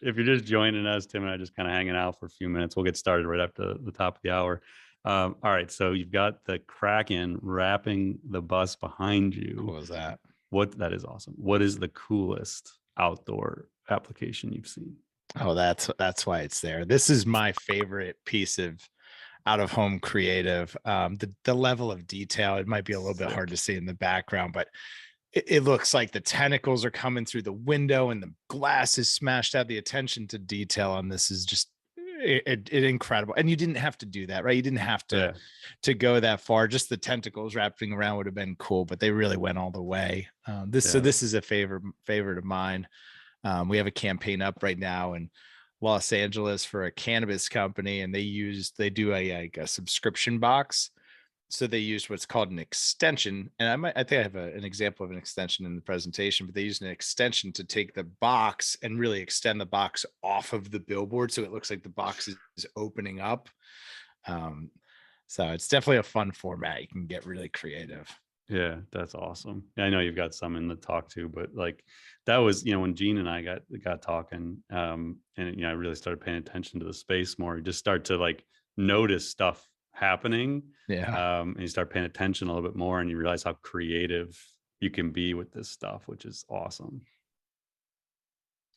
if you're just joining us, Tim and I just kind of hanging out for a few minutes. We'll get started right after the top of the hour. All right, so you've got the Kraken wrapping the bus behind you. Cool as that. That is awesome. What is the coolest outdoor application you've seen? Oh, that's why it's there. This is my favorite piece of out of home creative. The level of detail, it might be a little bit hard to see in the background, but it looks like the tentacles are coming through the window and the glass is smashed out. The attention to detail on this is just incredible. And you didn't have to do that, right? You didn't have to go that far. Just the tentacles wrapping around would have been cool, but they really went all the way. So this is a favorite of mine. We have a campaign up right now in Los Angeles for a cannabis company, and they do a subscription box. So they used what's called an extension, and I think I have an example of an extension in the presentation, but they used an extension to take the box and really extend the box off of the billboard, so it looks like the box is opening up. So it's definitely a fun format. You can get really creative. Yeah, that's awesome. Yeah, I know you've got some in the talk too, but like that was, when Gene and I got talking, and I really started paying attention to the space more. You just start to like notice stuff happening. Yeah. And you start paying attention a little bit more, and you realize how creative you can be with this stuff, which is awesome.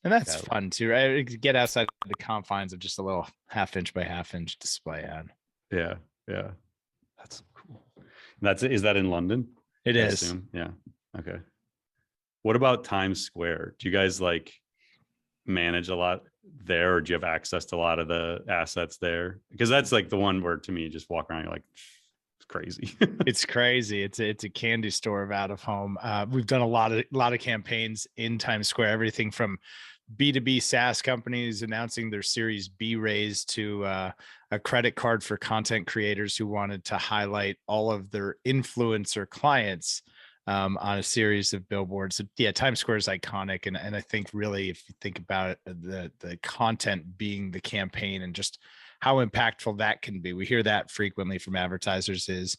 And that's fun too, right? Get outside the confines of just a little 1/2 inch by 1/2 inch display ad. Yeah. That's cool. Is that in London? It is. Yeah. Okay. What about Times Square? Do you guys like manage a lot there, or do you have access to a lot of the assets there? Because that's like the one where, to me, you just walk around, you're like, it's crazy. It's crazy. It's a candy store of out of home. We've done a lot of campaigns in Times Square, everything from B2B SaaS companies announcing their Series B raise to a credit card for content creators who wanted to highlight all of their influencer clients on a series of billboards. So, yeah, Times Square is iconic, and I think really, if you think about it, the content being the campaign and just how impactful that can be. We hear that frequently from advertisers. Is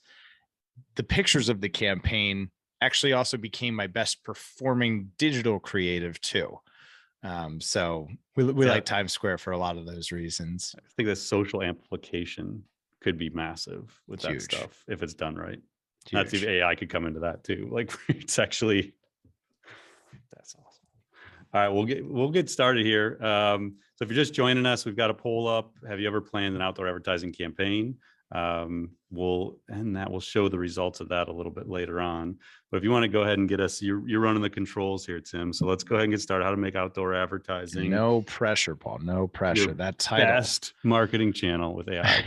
the pictures of the campaign actually also became my best performing digital creative too. So we like Times Square for a lot of those reasons. I think the social amplification could be massive with that stuff if it's done right. That's if AI could come into that too. Like it's actually, that's awesome. All right, we'll get started here. So if you're just joining us, we've got a poll up. Have you ever planned an outdoor advertising campaign? We'll show the results of that a little bit later on. But if you want to go ahead and get us, you're running the controls here, Tim. So let's go ahead and get started. How to make outdoor advertising. No pressure, Paul. No pressure. That title. Best marketing channel with AI.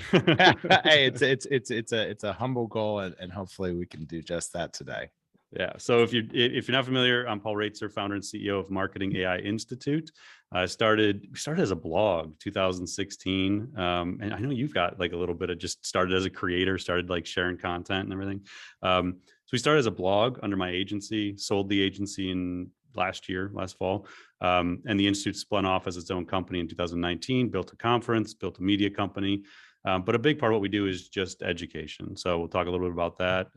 Hey, it's a humble goal, and hopefully we can do just that today. Yeah. So if you're not familiar, I'm Paul Raitzer, founder and CEO of Marketing AI Institute. We started as a blog 2016. And I know you've got like a little bit of just started as a creator, started like sharing content and everything. So we started as a blog under my agency, sold the agency in last fall. And the Institute spun off as its own company in 2019, built a conference, built a media company. But a big part of what we do is just education. So we'll talk a little bit about that.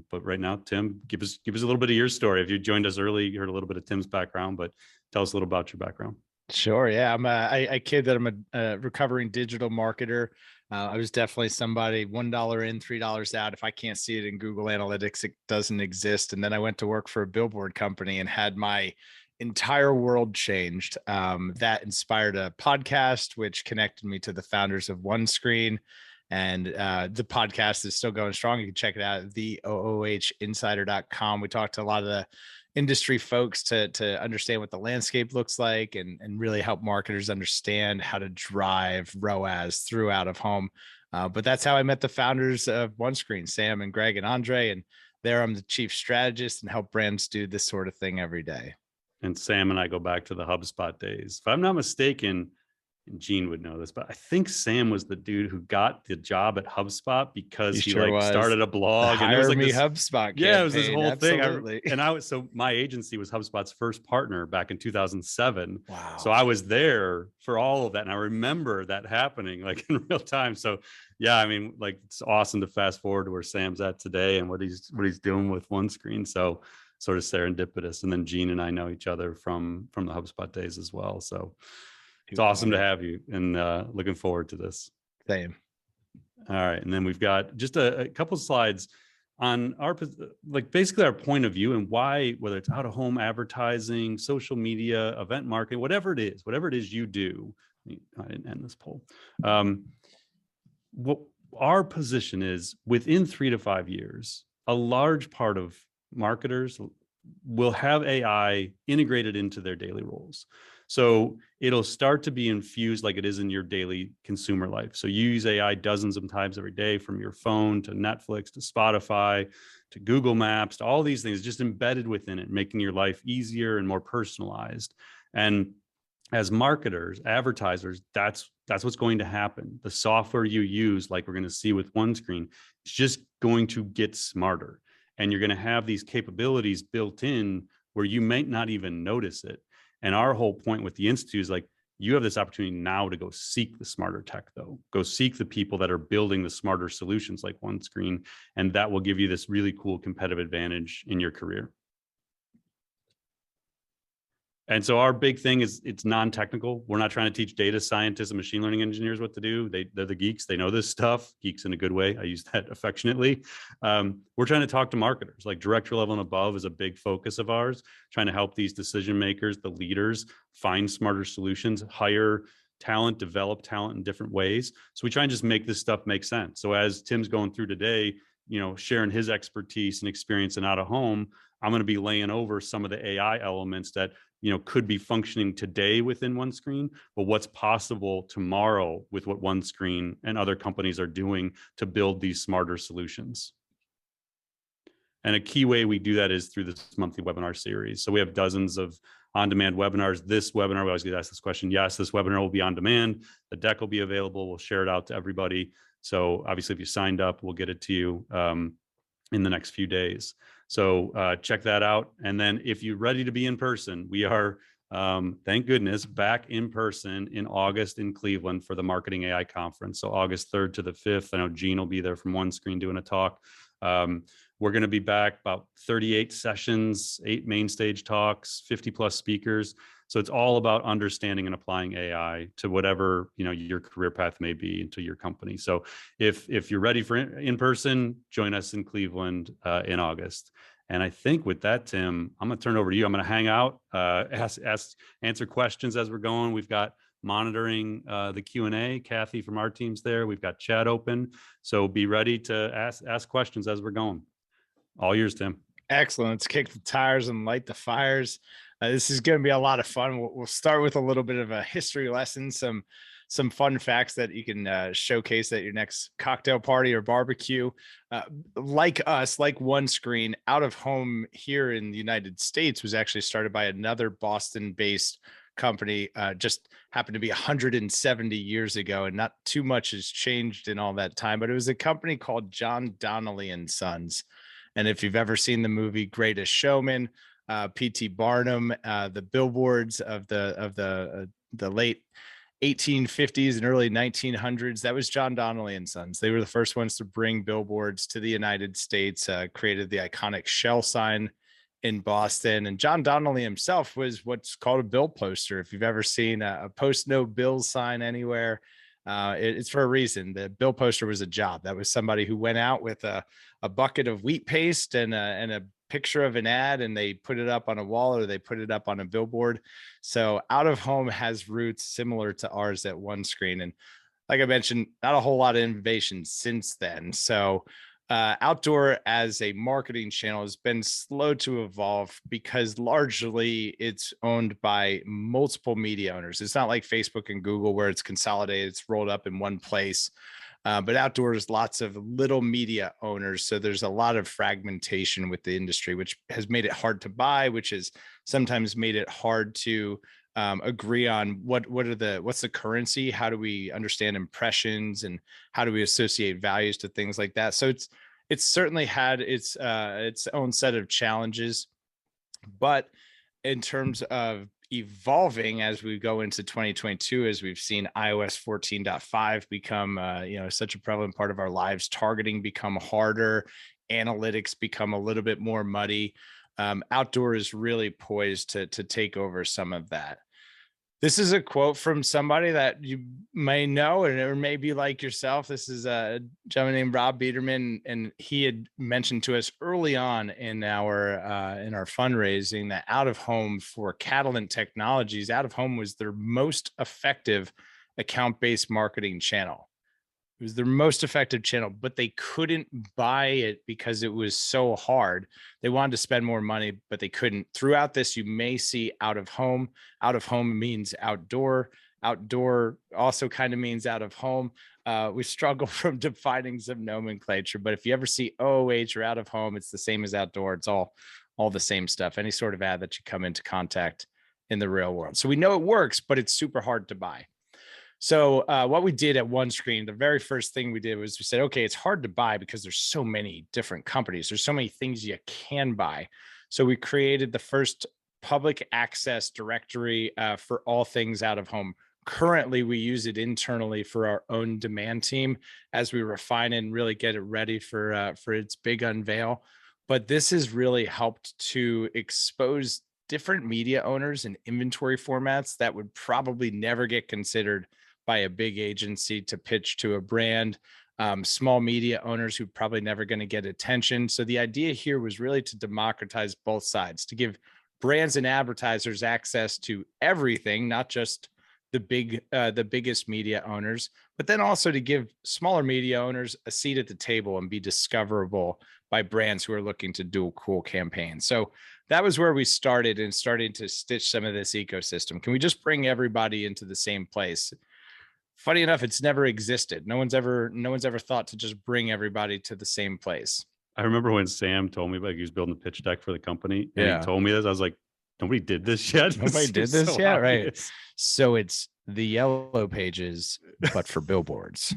But right now, Tim, give us a little bit of your story. If you joined us early, you heard a little bit of Tim's background, but tell us a little about your background. Sure. Yeah. I kid that I'm a recovering digital marketer. I was definitely somebody $1 in, $3 out. If I can't see it in Google Analytics, it doesn't exist. And then I went to work for a billboard company and had my entire world changed. That inspired a podcast, which connected me to the founders of OneScreen. And the podcast is still going strong. You can check it out at theoohinsider.com. We talked to a lot of the industry folks to understand what the landscape looks like and really help marketers understand how to drive ROAS through out of home. But that's how I met the founders of OneScreen, Sam and Greg and Andre. And there I'm the chief strategist and help brands do this sort of thing every day. And Sam and I go back to the HubSpot days. If I'm not mistaken, and Gene would know this, but I think Sam was the dude who got the job at HubSpot because he started a blog. And it was like this HubSpot campaign. Yeah, it was this whole Absolutely. thing. So my agency was HubSpot's first partner back in 2007. Wow. So I was there for all of that. And I remember that happening like in real time. So yeah, I mean, like it's awesome to fast forward to where Sam's at today and what he's doing with OneScreen. So sort of serendipitous. And then Gene and I know each other from the HubSpot days as well. So It's awesome to have you, and looking forward to this. Same. All right, and then we've got just a couple of slides on our, like, basically our point of view and why, whether it's out of home advertising, social media, event marketing, whatever it is you do. I didn't end this poll. What our position is, within 3 to 5 years, a large part of marketers will have AI integrated into their daily roles. So it'll start to be infused like it is in your daily consumer life. So you use AI dozens of times every day, from your phone to Netflix to Spotify to Google Maps to all these things, just embedded within it, making your life easier and more personalized. And as marketers, advertisers, that's what's going to happen. The software you use, like we're going to see with OneScreen, is just going to get smarter. And you're going to have these capabilities built in where you might not even notice it. And our whole point with the Institute is, like, you have this opportunity now to go seek the smarter tech, though. Go seek the people that are building the smarter solutions like OneScreen, and that will give you this really cool competitive advantage in your career. And so our big thing is, it's non-technical. We're not trying to teach data scientists and machine learning engineers what to do. They're the geeks. They know this stuff. Geeks in a good way. I use that affectionately. We're trying to talk to marketers. Like, director level and above is a big focus of ours, trying to help these decision makers, the leaders, find smarter solutions, hire talent, develop talent in different ways. So we try and just make this stuff make sense. So as Tim's going through today, sharing his expertise and experience in out of home, I'm going to be laying over some of the AI elements that could be functioning today within OneScreen, but what's possible tomorrow with what OneScreen and other companies are doing to build these smarter solutions. And a key way we do that is through this monthly webinar series. So we have dozens of on-demand webinars. This webinar, we always get asked this question. Yes, this webinar will be on demand. The deck will be available. We'll share it out to everybody. So obviously, if you signed up, we'll get it to you in the next few days. So check that out. And then if you're ready to be in person, we are, thank goodness, back in person in August in Cleveland for the Marketing AI Conference. So August 3rd to the 5th. I know Gene will be there from OneScreen doing a talk. We're going to be back, about 38 sessions, 8 main stage talks, 50 plus speakers. So it's all about understanding and applying AI to whatever your career path may be into your company. So if you're ready for in person, join us in Cleveland in August. And I think with that, Tim, I'm going to turn it over to you. I'm going to hang out, answer questions as we're going. We've got monitoring the Q&A. Kathy from our team's there. We've got chat open. So be ready to ask questions as we're going. All yours, Tim. Excellent. Let's kick the tires and light the fires. This is going to be a lot of fun. We'll start with a little bit of a history lesson, some fun facts that you can showcase at your next cocktail party or barbecue. Like us, like OneScreen, out of home here in the United States was actually started by another Boston-based company. Just happened to be 170 years ago, and not too much has changed in all that time. But it was a company called John Donnelly and Sons. And if you've ever seen the movie Greatest Showman, P.T. Barnum, the billboards of the late 1850s and early 1900s, that was John Donnelly and Sons. They were the first ones to bring billboards to the United States, created the iconic Shell sign in Boston. And John Donnelly himself was what's called a bill poster. If you've ever seen a post no bills sign anywhere, it's for a reason. The bill poster was a job. That was somebody who went out with a bucket of wheat paste and a picture of an ad, and they put it up on a wall or they put it up on a billboard. So out of home has roots similar to ours at OneScreen. And like I mentioned, not a whole lot of innovation since then. So outdoor as a marketing channel has been slow to evolve because largely it's owned by multiple media owners. It's not like Facebook and Google where it's consolidated, it's rolled up in one place. But outdoors, lots of little media owners. So there's a lot of fragmentation with the industry, which has made it hard to buy, which has sometimes made it hard to agree on what's the currency, how do we understand impressions, and how do we associate values to things like that. So it's certainly had its own set of challenges, but in terms of evolving as we go into 2022, as we've seen iOS 14.5 become such a prevalent part of our lives, targeting become harder, analytics become a little bit more muddy. Outdoor is really poised to take over some of that. This is a quote from somebody that you may know, and or maybe like yourself. This is a gentleman named Rob Biederman, and he had mentioned to us early on in our fundraising that out of home for Catalent Technologies, out of home was their most effective account-based marketing channel. It was their most effective channel, but they couldn't buy it because it was so hard. They wanted to spend more money, but they couldn't. Throughout this, you may see out of home. Out of home means outdoor. Outdoor also kind of means out of home. We struggle from defining some nomenclature, but if you ever see OOH or out of home, it's the same as outdoor. It's all the same stuff. Any sort of ad that you come into contact in the real world. So we know it works, but it's super hard to buy. So what we did at OneScreen, the very first thing we did was we said, okay, it's hard to buy because there's so many different companies. There's so many things you can buy. So we created the first public access directory for all things out of home. Currently, we use it internally for our own demand team as we refine it and really get it ready for its big unveil. But this has really helped to expose different media owners and inventory formats that would probably never get considered by a big agency to pitch to a brand, small media owners who probably never going to get attention. So the idea here was really to democratize both sides, to give brands and advertisers access to everything, not just the biggest media owners, but then also to give smaller media owners a seat at the table and be discoverable by brands who are looking to do cool campaigns. So that was where we started and starting to stitch some of this ecosystem. Can we just bring everybody into the same place? Funny enough, it's never existed. No one's ever thought to just bring everybody to the same place. I remember when Sam told me, like, he was building a pitch deck for the company, and he told me this. I was like, nobody did this yet. Nobody did this yet, right? So it's the yellow pages, but for billboards.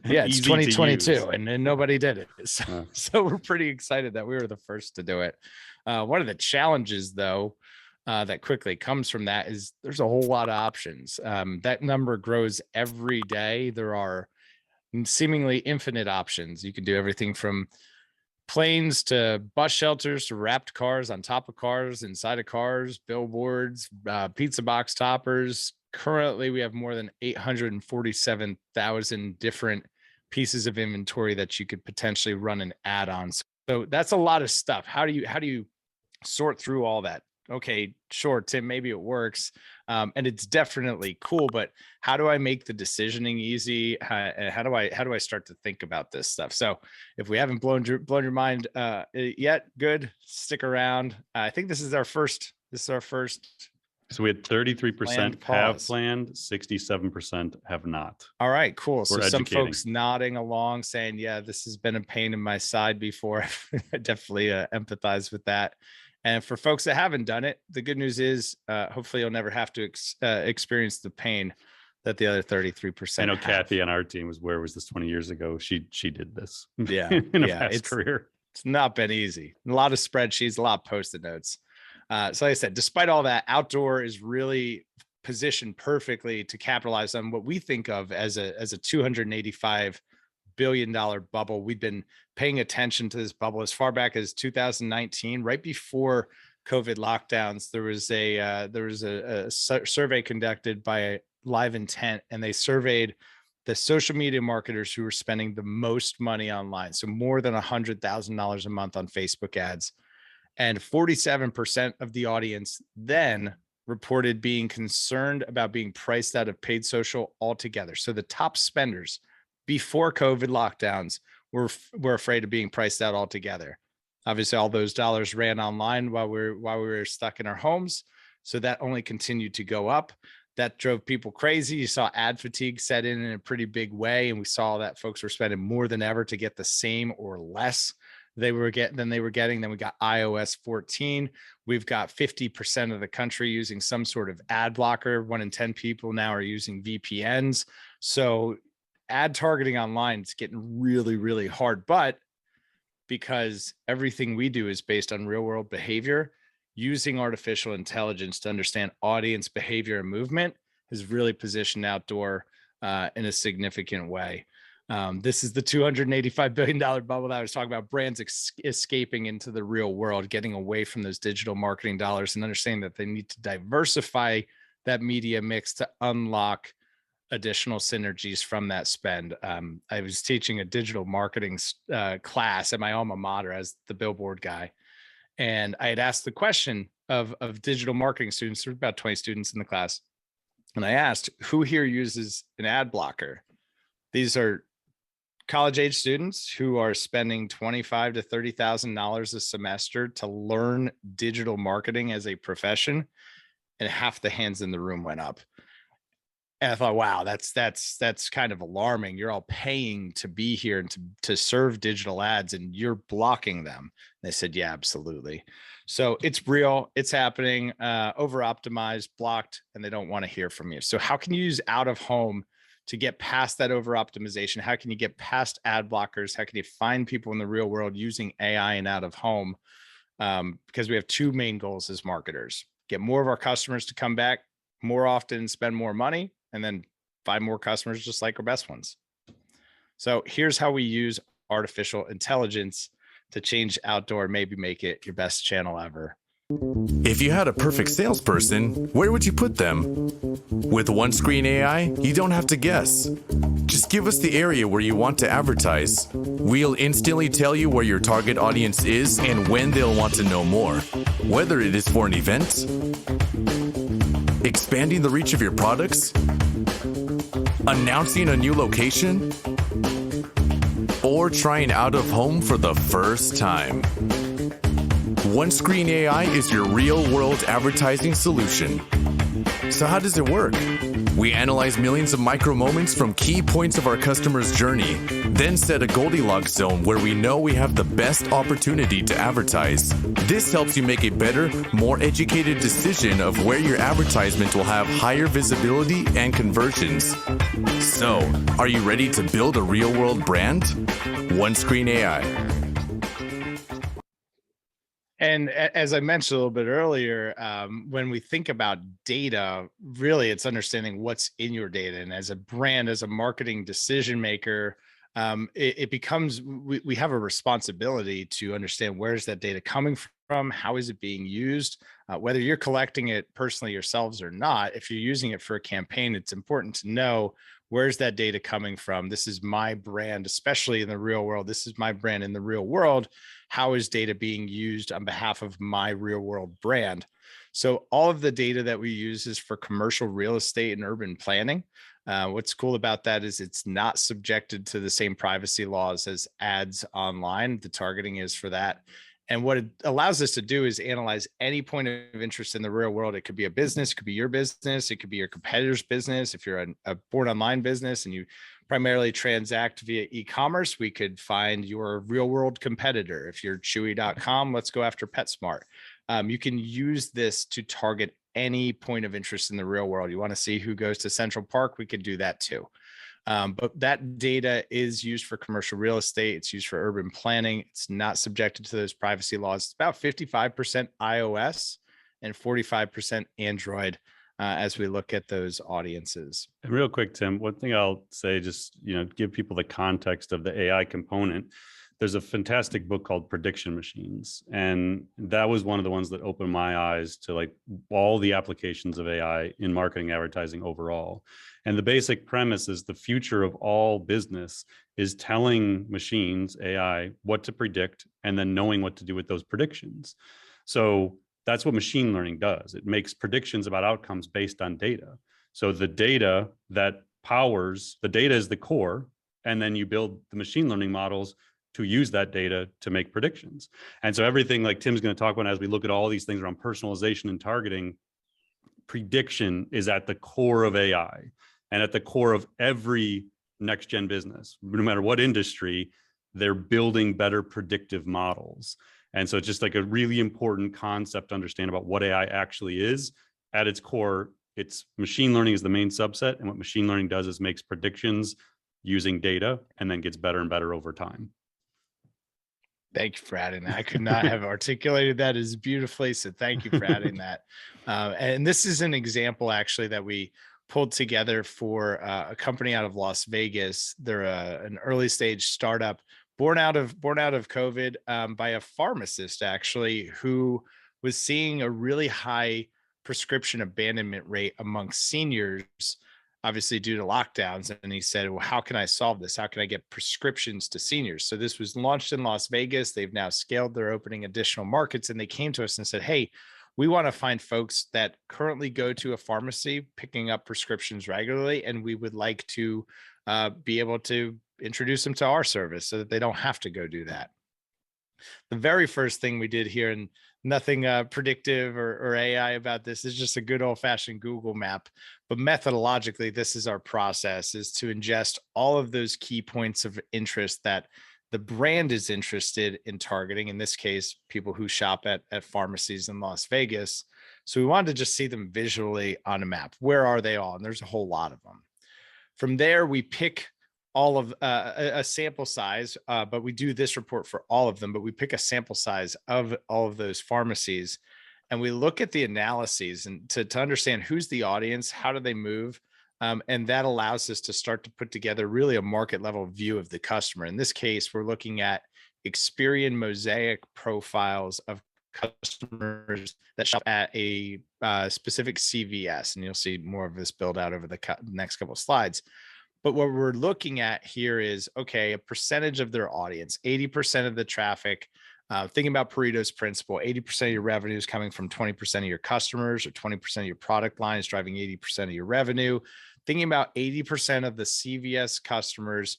Yeah, it's 2022, and nobody did it. So we're pretty excited that we were the first to do it. One of the challenges, though, that quickly comes from that is there's a whole lot of options. That number grows every day. There are seemingly infinite options. You can do everything from planes to bus shelters to wrapped cars on top of cars, inside of cars, billboards, pizza box toppers. Currently, we have more than 847,000 different pieces of inventory that you could potentially run an ad on. So that's a lot of stuff. How do you sort through all that? Okay, sure, Tim, maybe it works. And it's definitely cool, but how do I make the decisioning easy? How do I start to think about this stuff? So if we haven't blown your mind yet, good, stick around. I think this is our first. So we had 33% have planned, 67% have not. All right, cool. So some folks nodding along saying, yeah, this has been a pain in my side before. I definitely empathize with that. And for folks that haven't done it, the good news is hopefully you'll never have to experience the pain that the other 33%. I know Kathy on our team where was this 20 years ago? She did this. Yeah, in a past career. It's not been easy. A lot of spreadsheets, a lot of Post-it notes. So like I said, despite all that, outdoor is really positioned perfectly to capitalize on what we think of as a $285 billion bubble. We've been paying attention to this bubble as far back as 2019, right before COVID lockdowns. There was a survey conducted by Live Intent, and they surveyed the social media marketers who were spending the most money online. So more than $100,000 a month on Facebook ads. And 47% of the audience then reported being concerned about being priced out of paid social altogether. So the top spenders before COVID lockdowns were afraid of being priced out altogether. Obviously, all those dollars ran online while we were stuck in our homes. So that only continued to go up. That drove people crazy. You saw ad fatigue set in a pretty big way. And we saw that folks were spending more than ever to get the same or less they were getting. Then we got iOS 14. We've got 50% of the country using some sort of ad blocker. 1 in 10 people now are using VPNs. So ad targeting online is getting really, really hard. But because everything we do is based on real world behavior, using artificial intelligence to understand audience behavior and movement has really positioned outdoor in a significant way. This is the $285 billion bubble that I was talking about, brands escaping into the real world, getting away from those digital marketing dollars and understanding that they need to diversify that media mix to unlock additional synergies from that spend. I was teaching a digital marketing class at my alma mater as the billboard guy. And I had asked the question of digital marketing students. There were about 20 students in the class. And I asked, who here uses an ad blocker? These are college age students who are spending $25,000 to $30,000 a semester to learn digital marketing as a profession. And half the hands in the room went up. And I thought, wow, that's kind of alarming. You're all paying to be here and to serve digital ads, and you're blocking them. And they said, yeah, absolutely. So it's real, it's happening, over optimized, blocked, and they don't want to hear from you. So how can you use out of home to get past that over optimization? How can you get past ad blockers? How can you find people in the real world using AI and out of home? Because we have two main goals as marketers: get more of our customers to come back more often, spend more money, and then find more customers just like our best ones. So here's how we use artificial intelligence to change outdoor, maybe make it your best channel ever. If you had a perfect salesperson, where would you put them? With OneScreen.ai, you don't have to guess. Just give us the area where you want to advertise. We'll instantly tell you where your target audience is and when they'll want to know more. Whether it is for an event, expanding the reach of your products, announcing a new location, or trying out of home for the first time. OneScreen.ai is your real-world advertising solution. So how does it work? We analyze millions of micro moments from key points of our customer's journey, then set a Goldilocks zone where we know we have the best opportunity to advertise. This helps you make a better, more educated decision of where your advertisement will have higher visibility and conversions. So, are you ready to build a real-world brand? OneScreen.ai. And as I mentioned a little bit earlier, when we think about data, really it's understanding what's in your data. And as a brand, as a marketing decision maker, it becomes, we have a responsibility to understand where's that data coming from, how is it being used, whether you're collecting it personally yourselves or not. If you're using it for a campaign, it's important to know where's that data coming from. This is my brand, especially in the real world. This is my brand in the real world. How is data being used on behalf of my real world brand? So all of the data that we use is for commercial real estate and urban planning. What's cool about that is it's not subjected to the same privacy laws as ads online. The targeting is for that. And what it allows us to do is analyze any point of interest in the real world. It could be a business, it could be your business, it could be your competitor's business. If you're a born online business and you primarily transact via e-commerce, we could find your real world competitor. If you're Chewy.com, let's go after PetSmart. You can use this to target any point of interest in the real world. You want to see who goes to Central Park, we could do that too. But that data is used for commercial real estate. It's used for urban planning. It's not subjected to those privacy laws. It's about 55% iOS and 45% Android as we look at those audiences. And real quick, Tim, one thing I'll say, just, give people the context of the AI component. There's a fantastic book called Prediction Machines. And that was one of the ones that opened my eyes to like all the applications of AI in marketing advertising overall. And the basic premise is the future of all business is telling machines, AI, what to predict, and then knowing what to do with those predictions. So that's what machine learning does. It makes predictions about outcomes based on data. So the data that powers, the data is the core, and then you build the machine learning models to use that data to make predictions. And so everything like Tim's going to talk about as we look at all these things around personalization and targeting, prediction is at the core of AI and at the core of every next gen business. No matter what industry, they're building better predictive models. And so it's just like a really important concept to understand about what AI actually is. At its core, it's machine learning is the main subset. And what machine learning does is makes predictions using data and then gets better and better over time. Thank you for adding that. I could not have articulated that as beautifully. So thank you for adding that. And this is an example actually that we pulled together for a company out of Las Vegas. They're an early stage startup born out of COVID by a pharmacist actually, who was seeing a really high prescription abandonment rate amongst seniors, obviously due to lockdowns. And he said, well, how can I solve this? How can I get prescriptions to seniors? So this was launched in Las Vegas. They've now scaled. They're opening additional markets. And they came to us and said, hey, we want to find folks that currently go to a pharmacy picking up prescriptions regularly, and we would like to be able to introduce them to our service so that they don't have to go do that. The very first thing we did here, and nothing predictive or AI about this, is just a good old-fashioned Google map. But methodologically, this is our process, is to ingest all of those key points of interest that the brand is interested in targeting, in this case, people who shop at pharmacies in Las Vegas. So we wanted to just see them visually on a map. Where are they all? And there's a whole lot of them. From there, we pick all of a sample size, but we do this report for all of them, but we pick a sample size of all of those pharmacies, and we look at the analyses and to understand who's the audience, how do they move, and that allows us to start to put together really a market level view of the customer. In this case, we're looking at Experian Mosaic profiles of customers that shop at a specific CVS, and you'll see more of this build out over the next couple of slides. But what we're looking at here is, okay, a percentage of their audience, 80% of the traffic, thinking about Pareto's principle, 80% of your revenue is coming from 20% of your customers, or 20% of your product line is driving 80% of your revenue. Thinking about 80% of the CVS customers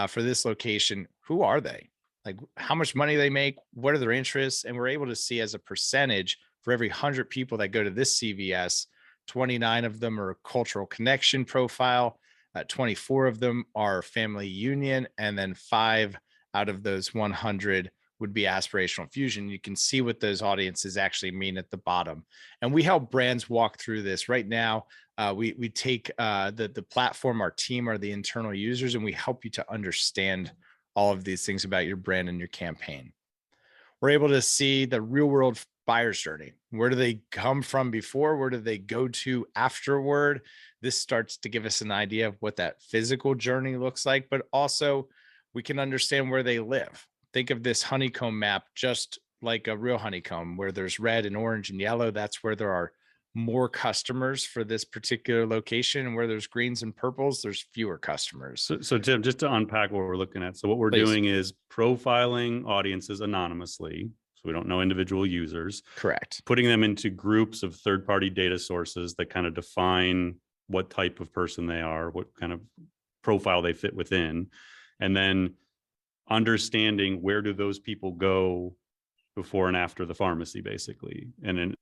for this location, who are they? Like, how much money they make, what are their interests? And we're able to see, as a percentage, for every 100 people that go to this CVS, 29 of them are a cultural connection profile, 24 of them are family union, and then 5 out of those 100 would be aspirational fusion. You can see what those audiences actually mean at the bottom. And we help brands walk through this. Right now, we take the platform, our team are the internal users, and we help you to understand all of these things about your brand and your campaign. We're able to see the real world buyer's journey. Where do they come from before? Where do they go to afterward? This starts to give us an idea of what that physical journey looks like, but also we can understand where they live. Think of this honeycomb map just like a real honeycomb, where there's red and orange and yellow. That's where there are more customers for this particular location. And where there's greens and purples, there's fewer customers. So Tim, just to unpack what we're looking at. So what we're doing is profiling audiences anonymously. So we don't know individual users. Correct. Putting them into groups of third-party data sources that kind of define what type of person they are, what kind of profile they fit within, and then understanding where do those people go before and after the pharmacy, basically. And then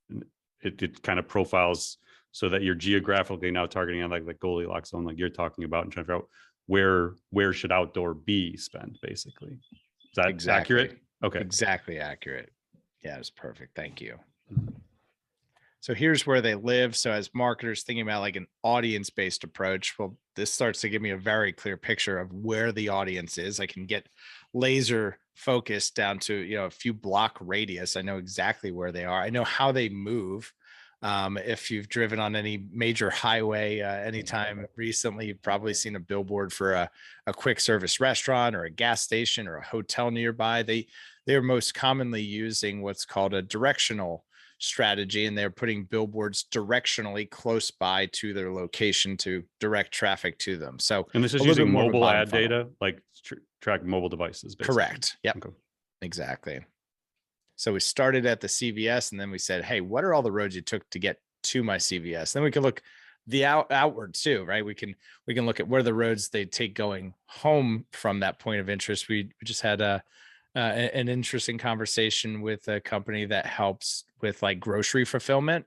it kind of profiles so that you're geographically now targeting on like the Goldilocks zone, like you're talking about, and trying to figure out where should outdoor be spent, basically. Is that accurate? Okay. Exactly accurate. Yeah, it's perfect. Thank you. So here's where they live. So as marketers thinking about like an audience-based approach, well, this starts to give me a very clear picture of where the audience is. I can get laser focused down to, a few block radius. I know exactly where they are. I know how they move. If you've driven on any major highway anytime recently, you've probably seen a billboard for a quick service restaurant or a gas station or a hotel nearby. They are most commonly using what's called a directional strategy, and they're putting billboards directionally close by to their location to direct traffic to them. So, and this is using mobile ad data, like track mobile devices, basically. Correct. Yep. Okay. Exactly. So we started at the CVS, and then we said, hey, what are all the roads you took to get to my CVS? Then we can look the outward too, right? We can look at where the roads they take going home from that point of interest. We just had an interesting conversation with a company that helps with like grocery fulfillment.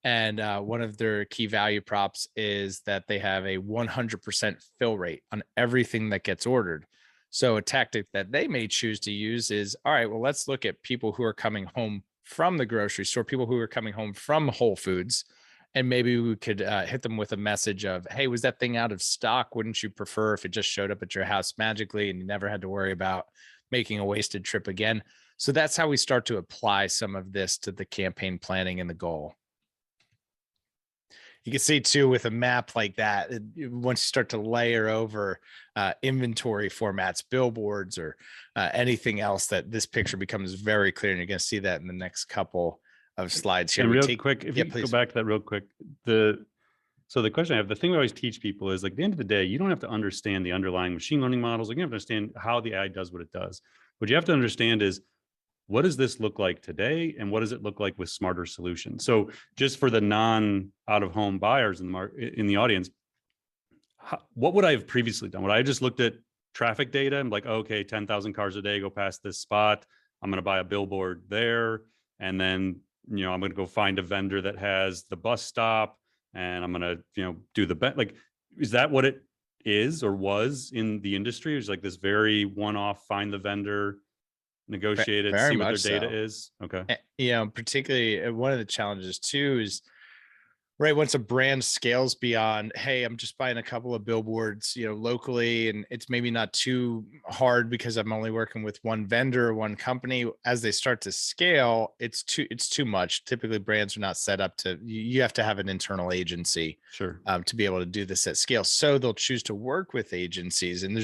And one of their key value props is that they have a 100% fill rate on everything that gets ordered. So a tactic that they may choose to use is, all right, well, let's look at people who are coming home from the grocery store, people who are coming home from Whole Foods, and maybe we could hit them with a message of, hey, was that thing out of stock? Wouldn't you prefer if it just showed up at your house magically and you never had to worry about making a wasted trip again? So that's how we start to apply some of this to the campaign planning and the goal. You can see too, with a map like that, once you start to layer over inventory formats, billboards, or anything else, that this picture becomes very clear. And you're going to see that in the next couple of slides here. And real quick, if you please go back to that real quick, so the question I have, the thing we always teach people is, like, at the end of the day, you don't have to understand the underlying machine learning models. Like, you don't have to understand how the AI does what it does. What you have to understand is, what does this look like today, and what does it look like with smarter solutions? So just for the non out of home buyers in the audience, what would I have previously done? Would I have just looked at traffic data and like, okay, 10,000 cars a day go past this spot, I'm going to buy a billboard there, and then, I'm going to go find a vendor that has the bus stop, and I'm going to, do the bet. Like, is that what it is or was in the industry? It's like this very one-off, find the vendor, negotiate it, see what their data is. Okay. Particularly one of the challenges too is, right, once a brand scales beyond, hey, I'm just buying a couple of billboards, locally, and it's maybe not too hard because I'm only working with one vendor or one company. As they start to scale, it's too much. Typically, brands are not set up to. You have to have an internal agency, sure, to be able to do this at scale. So they'll choose to work with agencies, and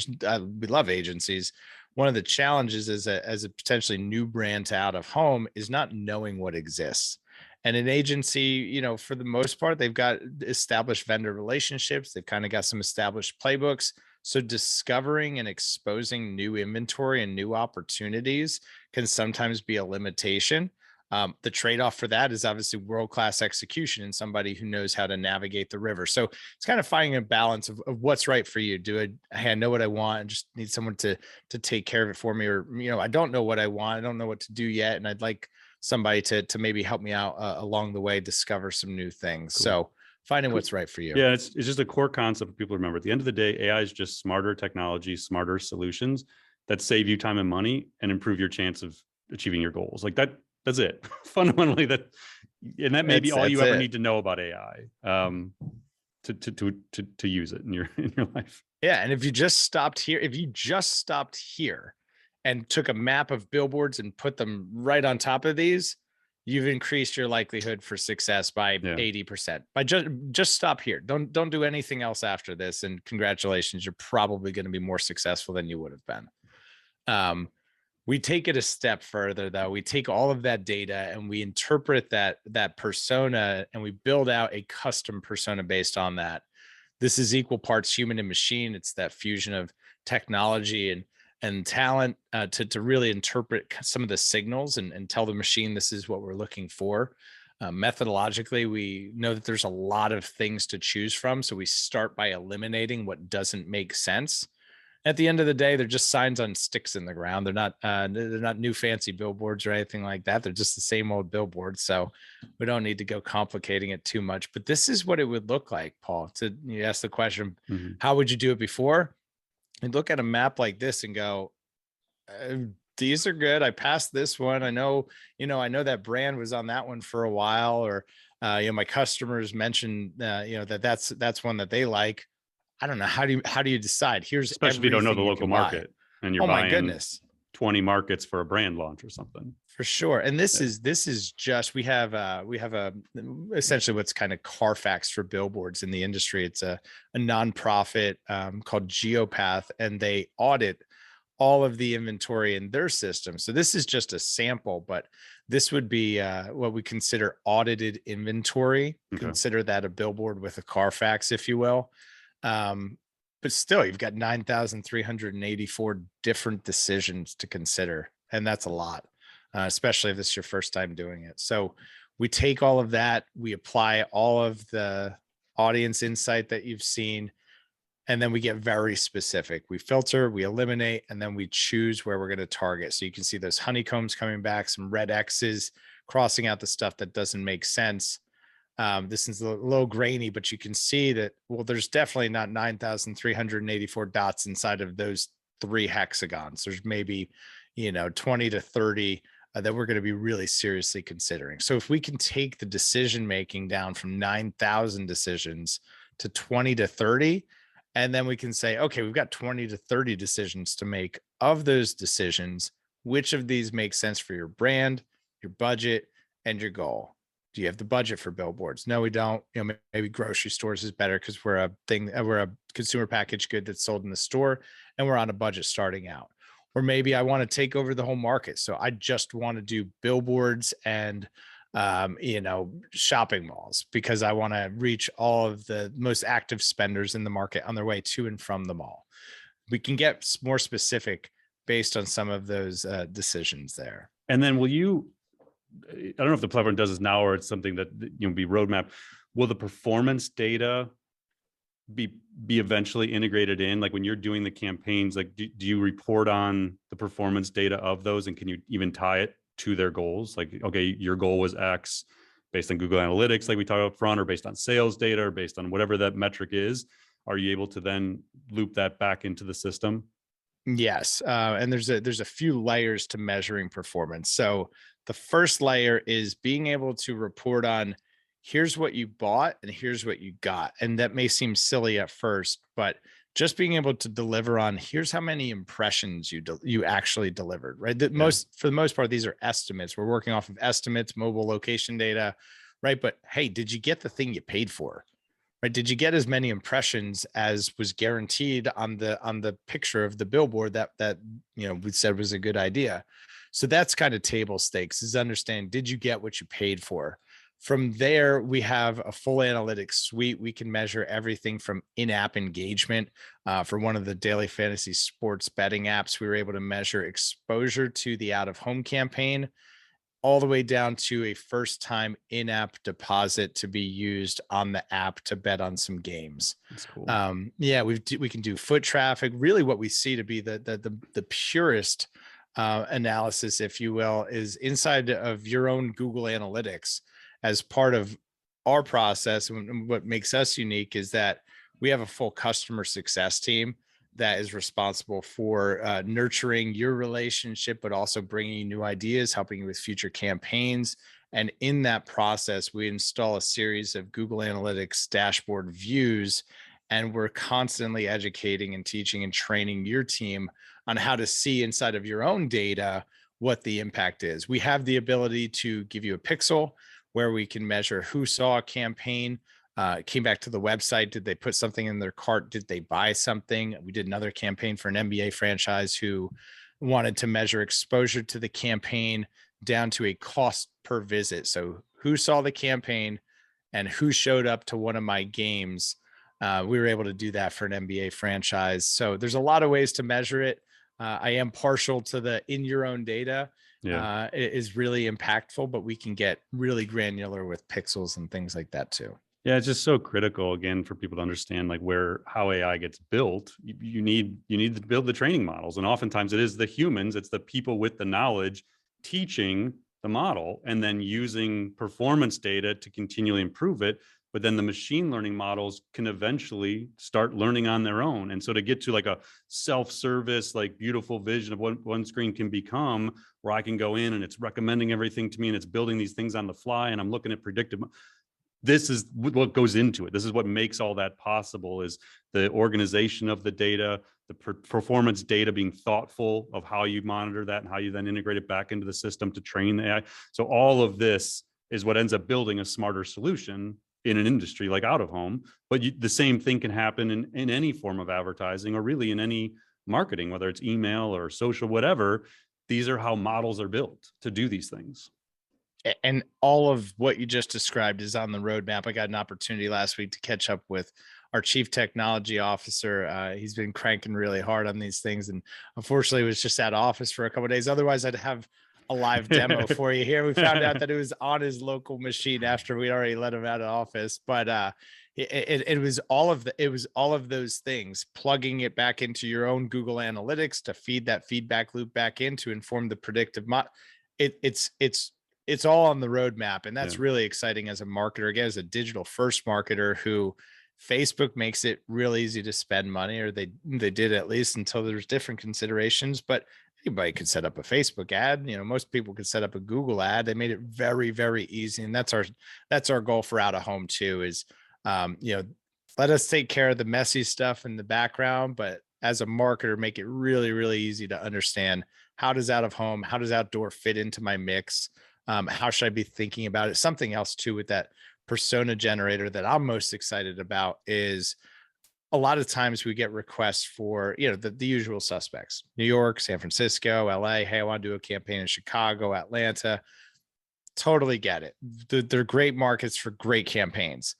we love agencies. One of the challenges as a potentially new brand to out of home is not knowing what exists. And an agency, for the most part, they've got established vendor relationships. They've kind of got some established playbooks. So discovering and exposing new inventory and new opportunities can sometimes be a limitation. The trade-off for that is obviously world-class execution and somebody who knows how to navigate the river. So it's kind of finding a balance of what's right for you. I know what I want and just need someone to take care of it for me, or, I don't know what I want. I don't know what to do yet. And I'd like somebody to maybe help me out along the way, discover some new things. Cool. So finding what's right for you. Yeah, it's just a core concept for people to remember. At the end of the day, AI is just smarter technology, smarter solutions that save you time and money and improve your chance of achieving your goals. Like that's it. Fundamentally, and that may be all you ever need to know about AI to use it in your life. Yeah, and if you just stopped here, and took a map of billboards and put them right on top of these, you've increased your likelihood for success by 80%. By just stop here. Don't do anything else after this. And congratulations, you're probably going to be more successful than you would have been. We take it a step further, though. We take all of that data and we interpret that persona, and we build out a custom persona based on that. This is equal parts human and machine. It's that fusion of technology and talent to really interpret some of the signals and tell the machine this is what we're looking for. Methodologically, we know that there's a lot of things to choose from. So we start by eliminating what doesn't make sense. At the end of the day, they're just signs on sticks in the ground. They're not new fancy billboards or anything like that. They're just the same old billboards. So we don't need to go complicating it too much. But this is what it would look like, Paul. You ask the question, how would you do it before? And look at a map like this and go, these are good. I passed this one. I know that brand was on that one for a while, or, my customers mentioned, that's one that they like. I don't know. How do you decide? Here's especially if you don't know the local market and you're buying, my goodness, 20 markets for a brand launch or something. For sure. And this is just, we have essentially what's kind of Carfax for billboards in the industry. It's a nonprofit called Geopath, and they audit all of the inventory in their system. So this is just a sample, but this would be what we consider audited inventory. Okay. Consider that a billboard with a Carfax, if you will. But still, you've got 9,384 different decisions to consider. And that's a lot, especially if this is your first time doing it. So we take all of that, we apply all of the audience insight that you've seen, and then we get very specific. We filter, we eliminate, and then we choose where we're going to target. So you can see those honeycombs coming back, some red X's, crossing out the stuff that doesn't make sense. This is a little grainy, but you can see that, well, there's definitely not 9,384 dots inside of those 3 hexagons. There's maybe, 20 to 30 that we're going to be really seriously considering. So if we can take the decision-making down from 9,000 decisions to 20 to 30, and then we can say, okay, we've got 20 to 30 decisions to make. Of those decisions, which of these makes sense for your brand, your budget, and your goal? Do you have the budget for billboards? No, we don't. Maybe grocery stores is better because we're a consumer packaged good that's sold in the store, and we're on a budget starting out. Or maybe I want to take over the whole market. So I just want to do billboards and shopping malls, because I want to reach all of the most active spenders in the market on their way to and from the mall. We can get more specific based on some of those decisions there. And then I don't know if the platform does this now or it's something that be roadmap. Will the performance data be eventually integrated in, like when you're doing the campaigns, like do you report on the performance data of those, and can you even tie it to their goals? Like, okay, your goal was X based on Google Analytics, like we talked up front, or based on sales data, or based on whatever that metric is. Are you able to then loop that back into the system? Yes. And there's a few layers to measuring performance. So the first layer is being able to report on, here's what you bought and here's what you got. And that may seem silly at first, but just being able to deliver on, here's how many impressions you actually delivered, right? For the most part, these are estimates. We're working off of estimates, mobile location data, right? But hey, did you get the thing you paid for? Right? Did you get as many impressions as was guaranteed on the picture of the billboard that we said was a good idea? So that's kind of table stakes, is understand, did you get what you paid for? From there, we have a full analytics suite. We can measure everything from in-app engagement. For one of the daily fantasy sports betting apps, we were able to measure exposure to the out-of-home campaign, all the way down to a first-time in-app deposit to be used on the app to bet on some games. That's cool. We can do foot traffic. Really, what we see to be the purest analysis, if you will, is inside of your own Google Analytics. As part of our process, and what makes us unique is that we have a full customer success team that is responsible for nurturing your relationship, but also bringing you new ideas, helping you with future campaigns. And in that process, we install a series of Google Analytics dashboard views, and we're constantly educating and teaching and training your team on how to see inside of your own data what the impact is. We have the ability to give you a pixel where we can measure who saw a campaign, came back to the website. Did they put something in their cart? Did they buy something? We did another campaign for an NBA franchise who wanted to measure exposure to the campaign down to a cost per visit. So who saw the campaign and who showed up to one of my games? We were able to do that for an NBA franchise. So there's a lot of ways to measure it. I am partial to the in your own data. It is really impactful, but we can get really granular with pixels and things like that too. Yeah, it's just so critical, again, for people to understand like how AI gets built. You need to build the training models, and oftentimes it is the humans, it's the people with the knowledge teaching the model and then using performance data to continually improve it. But then the machine learning models can eventually start learning on their own. And so to get to like a self-service, like beautiful vision of what OneScreen can become, where I can go in and it's recommending everything to me and it's building these things on the fly and I'm looking at predictive. This is what goes into it. This is what makes all that possible, is the organization of the data, the performance data, being thoughtful of how you monitor that and how you then integrate it back into the system to train the AI. So all of this is what ends up building a smarter solution in an industry like out of home. But the same thing can happen in any form of advertising, or really in any marketing, whether it's email or social, whatever. These are how models are built to do these things. And all of what you just described is on the roadmap. I got an opportunity last week to catch up with our chief technology officer. He's been cranking really hard on these things, and unfortunately was just out of office for a couple of days. Otherwise, I'd have a live demo for you here. We found out that it was on his local machine after we already let him out of office, but it was all of those things, plugging it back into your own Google Analytics to feed that feedback loop back in to inform the predictive it's all on the roadmap. And that's really exciting as a marketer, again, as a digital first marketer who Facebook makes it real easy to spend money, or they did at least until there's different considerations, but anybody could set up a Facebook ad. Most people could set up a Google ad. They made it very, very easy. And that's our goal for out of home too, is, let us take care of the messy stuff in the background, but as a marketer, make it really, really easy to understand, how does out of home, how does outdoor fit into my mix? How should I be thinking about it? Something else too with that persona generator that I'm most excited about is, a lot of times we get requests for, the usual suspects, New York, San Francisco, LA. Hey, I want to do a campaign in Chicago, Atlanta. Totally get it. They're great markets for great campaigns.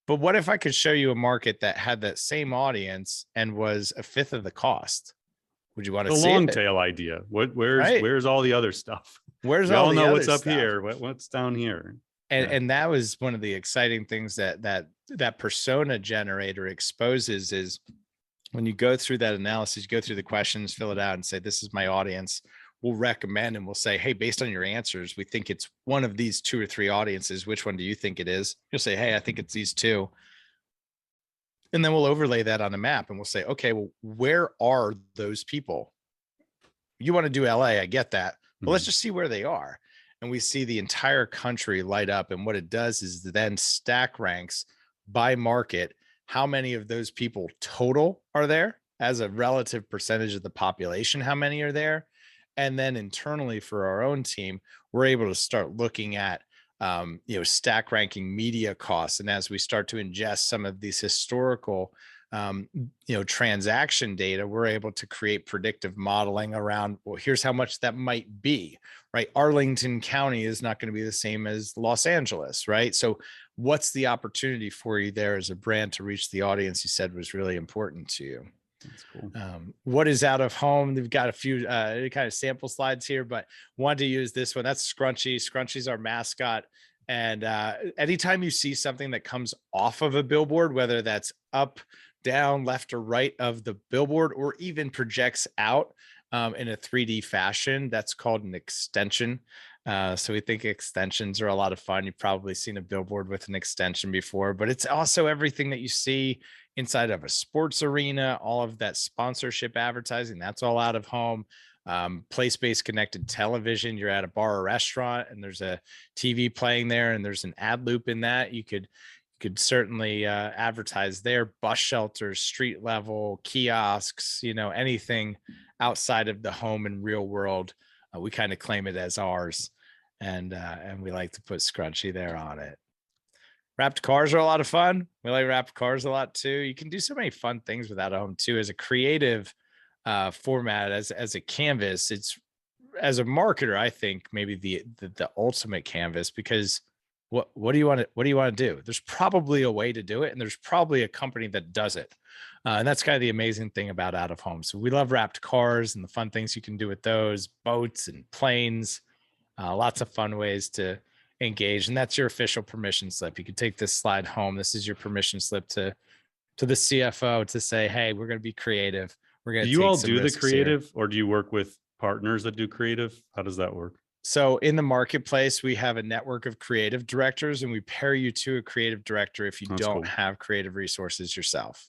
But what if I could show you a market that had that same audience and was a fifth of the cost? Would you want to The see long it? tail idea. Right. Where's all the other stuff? Where's We all all the know other what's up stuff? here. What's down here? And that was one of the exciting things that persona generator exposes is when you go through that analysis, you go through the questions, fill it out and say, this is my audience. We'll recommend and we'll say, hey, based on your answers, we think it's one of these 2 or 3 audiences. Which one do you think it is? You'll say, hey, I think it's these 2. And then we'll overlay that on a map and we'll say, okay, well, where are those people? You want to do LA, I get that. But let's just see where they are. And we see the entire country light up. And what it does is then stack ranks by market. How many of those people total are there as a relative percentage of the population? How many are there? And then internally for our own team, we're able to start looking at stack ranking media costs. And as we start to ingest some of these historical transaction data, we're able to create predictive modeling around, well, here's how much that might be, right? Arlington County is not going to be the same as Los Angeles, right? So what's the opportunity for you there as a brand to reach the audience you said was really important to you? That's cool. What is out of home? They've got a few kind of sample slides here, but wanted to use this one. That's Scrunchy. Scrunchy's our mascot. And anytime you see something that comes off of a billboard, whether that's up, down, left, or right of the billboard, or even projects out in a 3D fashion, that's called an extension. So we think extensions are a lot of fun. You've probably seen a billboard with an extension before, but it's also everything that you see inside of a sports arena, all of that sponsorship advertising, that's all out of home. Place-based connected television. You're at a bar or restaurant and there's a TV playing there and there's an ad loop in that. You could certainly advertise there. Bus shelters, street level, kiosks, anything outside of the home and real world. We kind of claim it as ours. And we like to put Scrunchy there on it. Wrapped cars are a lot of fun. We like wrapped cars a lot too. You can do so many fun things with out of home too. As a creative format, as a canvas, it's, as a marketer, I think maybe the ultimate canvas, because what do you want to do? There's probably a way to do it, and there's probably a company that does it. And that's kind of the amazing thing about out of home. So we love wrapped cars and the fun things you can do with those, boats and planes, lots of fun ways to engage. And that's your official permission slip. You can take this slide home. This is your permission slip to the CFO to say, hey, we're going to be creative. We're going to do you all do the creative, or do you work with partners that do creative? How does that work? So in the marketplace, we have a network of creative directors, and we pair you to a creative director if you don't have creative resources yourself.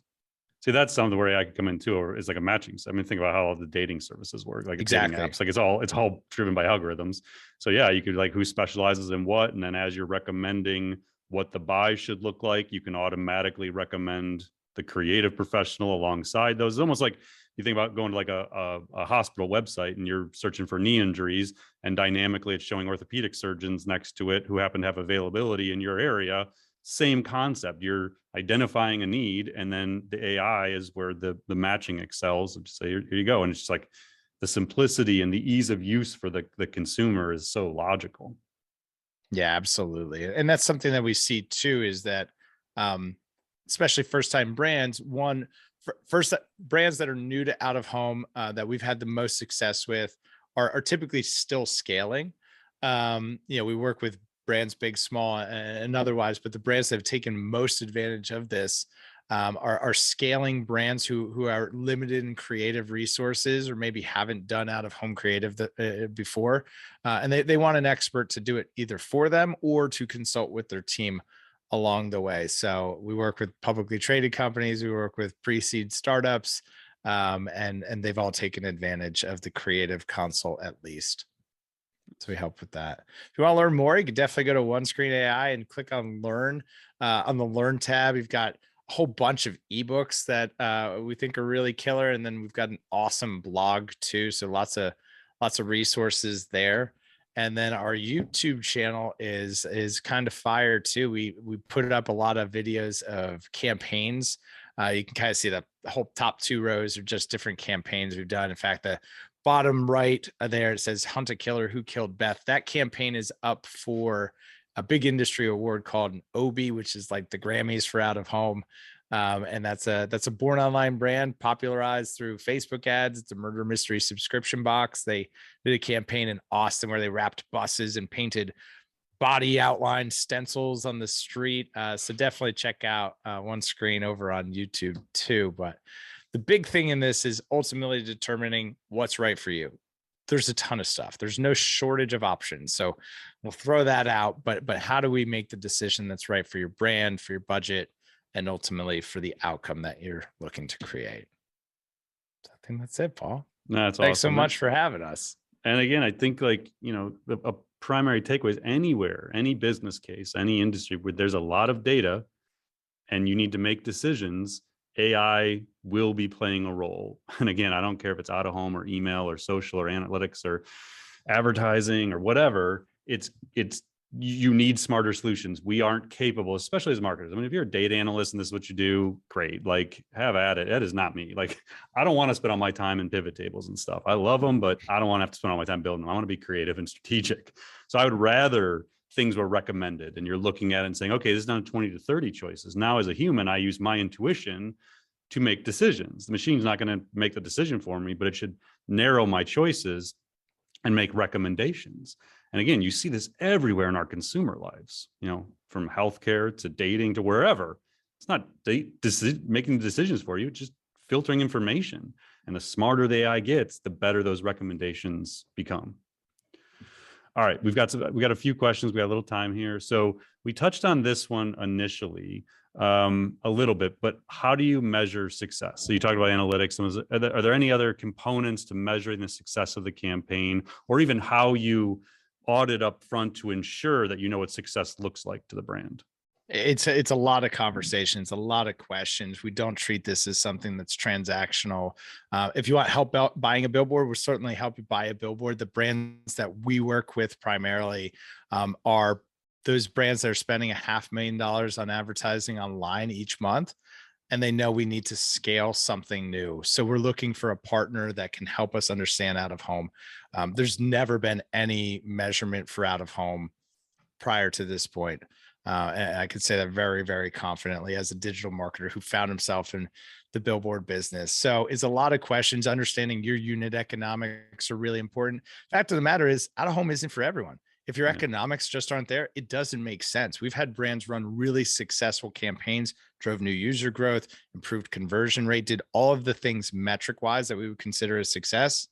See, that's something where I could come in too, or it's like a matching. I mean, think about how all the dating services work, like dating apps. Like it's all driven by algorithms. So yeah, you could like who specializes in what, and then as you're recommending what the buy should look like, you can automatically recommend the creative professional alongside those. It's almost like you think about going to like a hospital website and you're searching for knee injuries, and dynamically it's showing orthopedic surgeons next to it who happen to have availability in your area. Same concept. You're identifying a need, and then the AI is where the matching excels. And just say, here you go. And it's just like the simplicity and the ease of use for the consumer is so logical. Yeah, absolutely. And that's something that we see too, is that especially first-time brands, first brands that are new to out of home that we've had the most success with are typically still scaling. We work with brands big, small, and otherwise, but the brands that have taken most advantage of this are scaling brands who are limited in creative resources, or maybe haven't done out of home creative before, and they want an expert to do it either for them or to consult with their team along the way. So we work with publicly traded companies, we work with pre-seed startups, and they've all taken advantage of the creative consult at least. So we help with that. If you want to learn more, you can definitely go to OneScreen.ai and click on Learn. On the Learn tab, you've got a whole bunch of ebooks that we think are really killer, and then we've got an awesome blog too. So lots of resources there. And then our YouTube channel is kind of fire too. We put up a lot of videos of campaigns. You can kind of see the whole top 2 rows are just different campaigns we've done. In fact, the bottom right there, it says Hunt a Killer Who Killed Beth. That campaign is up for a big industry award called an Obie, which is like the Grammys for out of home. And that's a born online brand popularized through Facebook ads. It's a murder mystery subscription box. They did a campaign in Austin where they wrapped buses and painted body outline stencils on the street. So definitely check out OneScreen over on YouTube too. But the big thing in this is ultimately determining what's right for you. There's a ton of stuff. There's no shortage of options. So we'll throw that out. But how do we make the decision that's right for your brand, for your budget, and ultimately for the outcome that you're looking to create? So I think that's it, Paul. No, that's Thanks so awesome. much for having us. And again, I think like, a primary takeaway is anywhere, any business case, any industry where there's a lot of data and you need to make decisions, AI will be playing a role. And again, I don't care if it's out of home or email or social or analytics or advertising or whatever. You need smarter solutions. We aren't capable, especially as marketers. I mean, if you're a data analyst and this is what you do, great. Like, have at it. That is not me. Like, I don't want to spend all my time in pivot tables and stuff. I love them, but I don't want to have to spend all my time building them. I want to be creative and strategic. So I would rather things were recommended and you're looking at it and saying, okay, this is down to 20 to 30 choices. Now, as a human, I use my intuition to make decisions. The machine's not going to make the decision for me, but it should narrow my choices and make recommendations. And again, you see this everywhere in our consumer lives, from healthcare to dating to wherever. It's not making decisions for you, just filtering information. And the smarter the AI gets, the better those recommendations become. All right, we got a few questions. We got a little time here. So we touched on this one initially a little bit, but how do you measure success? So you talked about analytics. Are there any other components to measuring the success of the campaign, or even how you audit up front to ensure that you know what success looks like to the brand? It's a lot of conversations, a lot of questions. We don't treat this as something that's transactional. If you want help out buying a billboard, we'll certainly help you buy a billboard. The brands that we work with primarily are those brands that are spending $500,000 on advertising online each month, and they know we need to scale something new. So we're looking for a partner that can help us understand out of home. There's never been any measurement for out of home prior to this point. And I could say that very, very confidently as a digital marketer who found himself in the billboard business. So it's a lot of questions. Understanding your unit economics are really important. Fact of the matter is, out of home isn't for everyone. If your economics just aren't there, it doesn't make sense. We've had brands run really successful campaigns, drove new user growth, improved conversion rate, did all of the things metric-wise that we would consider a success.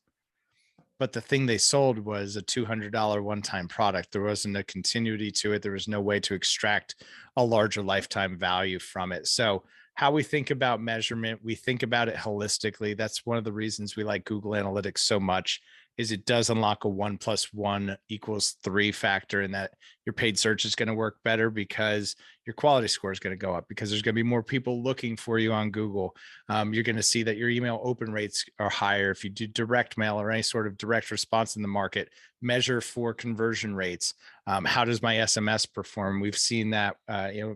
But the thing they sold was a $200 one-time product. There wasn't a continuity to it. There was no way to extract a larger lifetime value from it. So how we think about measurement, we think about it holistically. That's one of the reasons we like Google Analytics so much, is it does unlock a 1 + 1 = 3 factor, in that your paid search is going to work better because your quality score is going to go up, because there's going to be more people looking for you on Google. You're going to see that your email open rates are higher. If you do direct mail or any sort of direct response in the market, measure for conversion rates. How does my SMS perform? We've seen that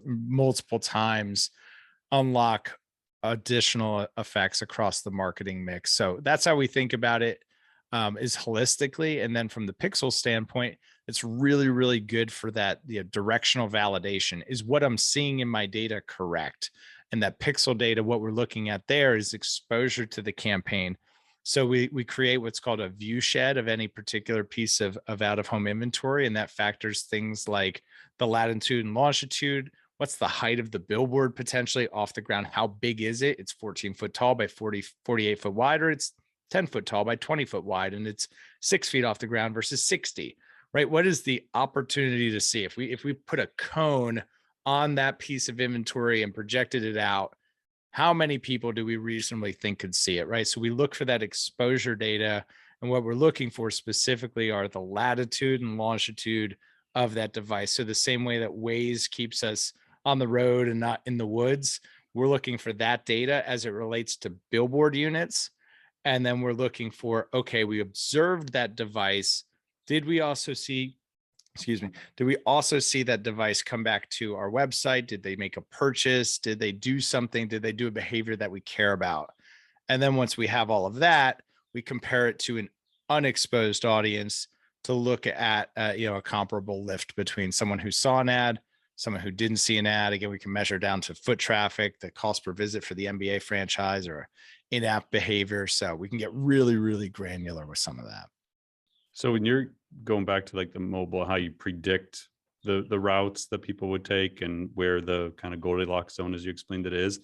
multiple times unlock additional effects across the marketing mix. So that's how we think about it. Is holistically. And then from the pixel standpoint, it's really, really good for that directional validation. Is what I'm seeing in my data correct? And that pixel data, what we're looking at there is exposure to the campaign. So we create what's called a view shed of any particular piece of out-of-home inventory. And that factors things like the latitude and longitude. What's the height of the billboard potentially off the ground? How big is it? It's 14 foot tall by 48 foot wide, or it's 10 foot tall by 20 foot wide, and it's 6 feet off the ground versus 60, right? What is the opportunity to see? If we put a cone on that piece of inventory and projected it out, how many people do we reasonably think could see it, right? So we look for that exposure data, and what we're looking for specifically are the latitude and longitude of that device. So the same way that Waze keeps us on the road and not in the woods, we're looking for that data as it relates to billboard units. And then we're looking for, okay, we observed that device. Did we also see that device come back to our website? Did they make a purchase? Did they do something? Did they do a behavior that we care about? And then once we have all of that, we compare it to an unexposed audience to look at a comparable lift between someone who saw an ad, someone who didn't see an ad. Again, we can measure down to foot traffic, the cost per visit for the NBA franchise, or in-app behavior. So we can get really, really granular with some of that. So when you're going back to like the mobile, how you predict the routes that people would take and where the kind of Goldilocks zone, as you explained it, is,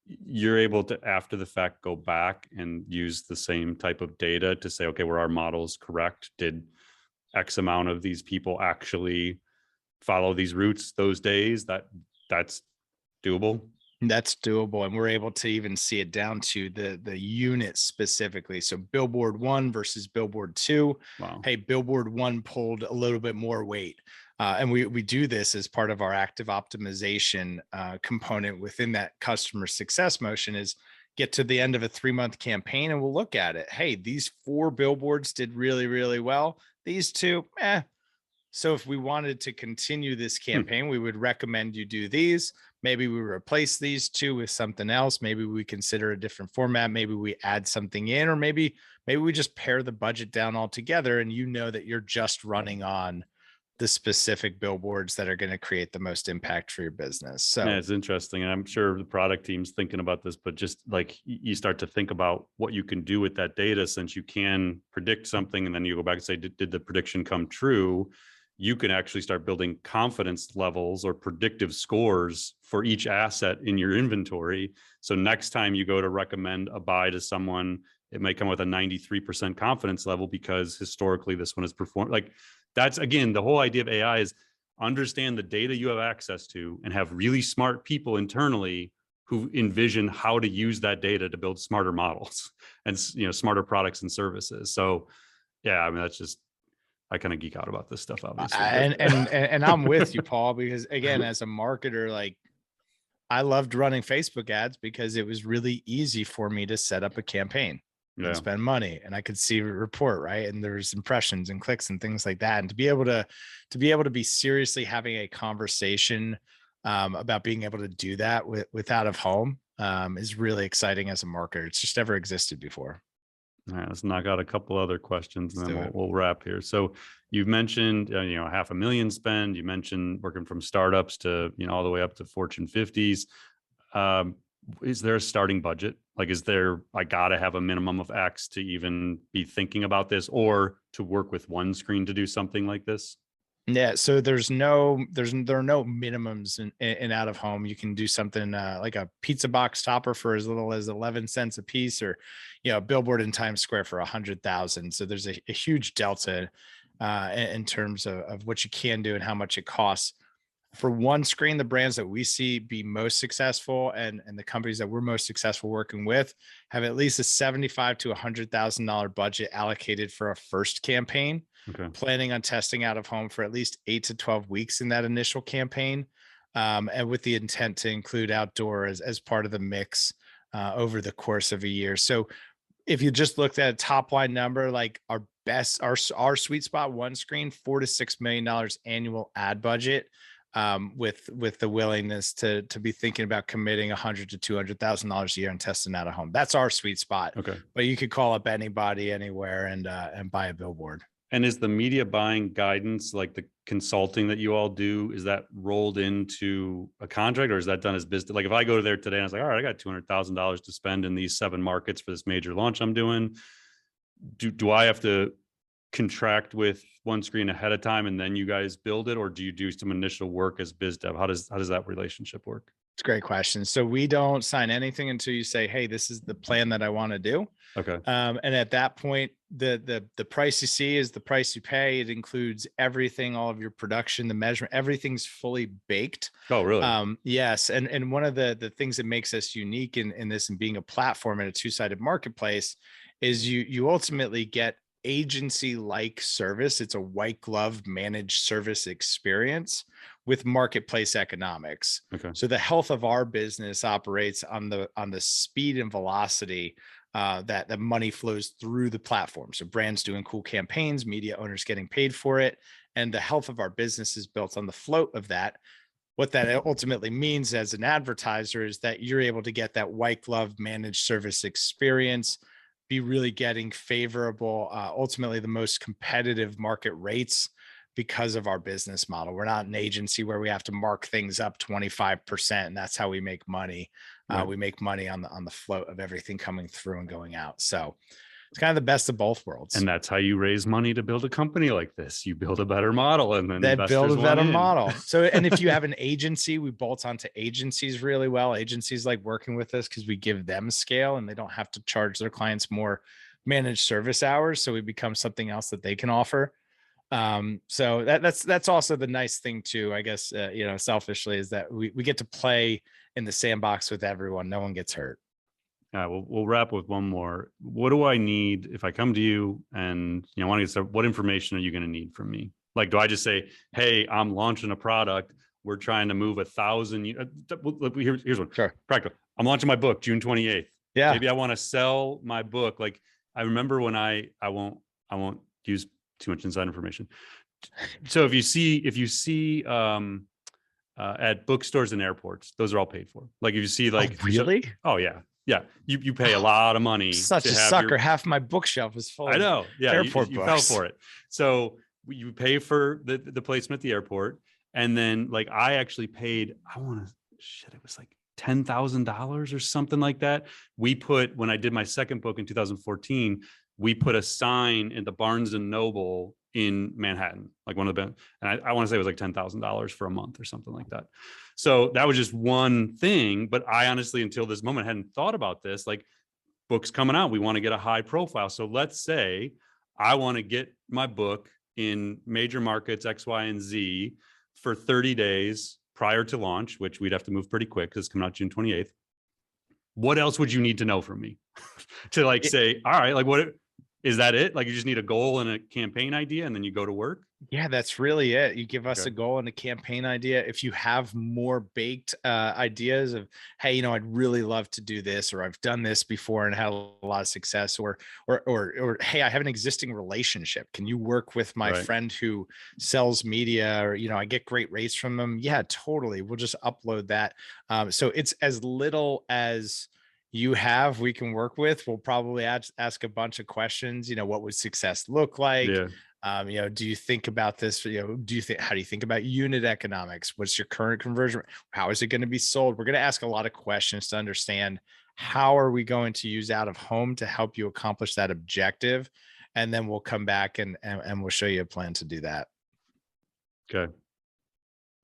you're able to, after the fact, go back and use the same type of data to say, okay, were our models correct? Did X amount of these people actually follow these routes those days? That's doable. That's doable. And we're able to even see it down to the unit specifically. So billboard 1 versus billboard 2. Wow. Hey, billboard 1 pulled a little bit more weight. And we do this as part of our active optimization component within that customer success motion, is get to the end of a 3-month campaign and we'll look at it. Hey, these 4 billboards did really, really well. These 2, So if we wanted to continue this campaign, we would recommend you do these. Maybe we replace these 2 with something else. Maybe we consider a different format. Maybe we add something in, or maybe we just pare the budget down altogether, and you know that you're just running on the specific billboards that are going to create the most impact for your business. So yeah, it's interesting. And I'm sure the product team's thinking about this, but just like you start to think about what you can do with that data, since you can predict something and then you go back and say, did the prediction come true? You can actually start building confidence levels or predictive scores for each asset in your inventory. So next time you go to recommend a buy to someone, it may come with a 93% confidence level because historically this one has performed. Like, that's, again, the whole idea of AI is understand the data you have access to and have really smart people internally who envision how to use that data to build smarter models and, smarter products and services. So yeah, I mean, that's just, I kind of geek out about this stuff, obviously. And I'm with you, Paul, because again, as a marketer, like, I loved running Facebook ads because it was really easy for me to set up a campaign and spend money, and I could see a report, right? And there's impressions and clicks and things like that. And to be able to be seriously having a conversation about being able to do that with out of home is really exciting as a marketer. It's just never existed before. All right, let's knock out a couple other questions and then we'll wrap here. So you've mentioned, $500,000 spend. You mentioned working from startups to, all the way up to Fortune 50s. Is there a starting budget? Like, I gotta have a minimum of X to even be thinking about this, or to work with OneScreen to do something like this? Yeah, so there are no minimums in out of home. You can do something like a pizza box topper for as little as 11 cents a piece, or a billboard in Times Square for 100,000. So there's a huge delta in terms of what you can do and how much it costs. For OneScreen, the brands that we see be most successful and the companies that we're most successful working with have at least a $75,000 to $100,000 budget allocated for a first campaign. Okay. Planning on testing out of home for at least 8 to 12 weeks in that initial campaign, and with the intent to include outdoor as part of the mix over the course of a year. So if you just looked at a top line number, like our sweet spot, OneScreen, $4 to $6 million annual ad budget, with the willingness to be thinking about committing $100,000 to $200,000 a year and testing out of home. That's our sweet spot. Okay. But you could call up anybody anywhere and buy a billboard. And is the media buying guidance, like the consulting that you all do, is that rolled into a contract, or is that done as business? Like, if I go there today and I was like, all right, I got $200,000 to spend in these 7 markets for this major launch I'm doing, do I have to contract with OneScreen ahead of time and then you guys build it, or do you do some initial work as biz dev? How does that relationship work? It's a great question. So we don't sign anything until you say, hey, this is the plan that I want to do. Okay. And at that point, the price you see is the price you pay. It includes everything, all of your production, the measurement, everything's fully baked. Oh, really? Yes. And one of the things that makes us unique in this, and being a platform and a 2-sided marketplace, is you ultimately get agency-like service. It's a white glove managed service experience with marketplace economics. Okay. So the health of our business operates on the speed and velocity that the money flows through the platform. So brands doing cool campaigns, media owners getting paid for it, and the health of our business is built on the float of that. What that ultimately means as an advertiser is that you're able to get that white glove managed service experience be really getting favorable, ultimately the most competitive market rates because of our business model. We're not an agency where we have to mark things up 25%, and that's how we make money. Right. We make money on the float of everything coming through and going out. So it's kind of the best of both worlds. And that's how you raise money to build a company like this. You build a better model, and then That build a better model. So, and if you have an agency, we bolt onto agencies really well. Agencies like working with us because we give them scale and they don't have to charge their clients more managed service hours. So we become something else that they can offer. So that's also the nice thing too, I guess, selfishly, is that we get to play in the sandbox with everyone. No one gets hurt. We'll wrap with one more. What do I need if I come to you and want to get started? What information are you going to need from me? Like, do I just say, hey, I'm launching a product. We're trying to move 1,000. Here's one. Sure. Practical. I'm launching my book June 28th. Yeah. Maybe I want to sell my book. Like, I remember when I won't use too much inside information. So if you see at bookstores and airports, those are all paid for. Like if you see like, really? Oh yeah. Yeah. You pay a lot of money. Such a sucker. Half my bookshelf is full. I know. Yeah. Airport you fell for it. So you pay for the placement at the airport. And then like, I actually paid, it was like $10,000 or something like that. When I did my second book in 2014, we put a sign in the Barnes and Noble in Manhattan, like one of the, and I want to say it was like $10,000 for a month or something like that. So that was just one thing. But I honestly, until this moment, hadn't thought about this. Like, books coming out, we want to get a high profile. So let's say I want to get my book in major markets X, Y, and Z for 30 days prior to launch, which we'd have to move pretty quick because it's coming out June 28th. What else would you need to know from me to like say, all right, like what is that it? Like you just need a goal and a campaign idea and then you go to work? Yeah, that's really it. You give us a goal and a campaign idea. If you have more baked ideas of, hey, I'd really love to do this, or I've done this before and had a lot of success, or hey, I have an existing relationship. Can you work with my friend who sells media, or I get great rates from them? Yeah, totally. We'll just upload that. So it's as little as you have, we can work with. We'll probably ask a bunch of questions. What would success look like? Yeah. Do you think about this? How do you think about unit economics? What's your current conversion? How is it going to be sold? We're going to ask a lot of questions to understand how are we going to use out of home to help you accomplish that objective. And then we'll come back and we'll show you a plan to do that. Okay.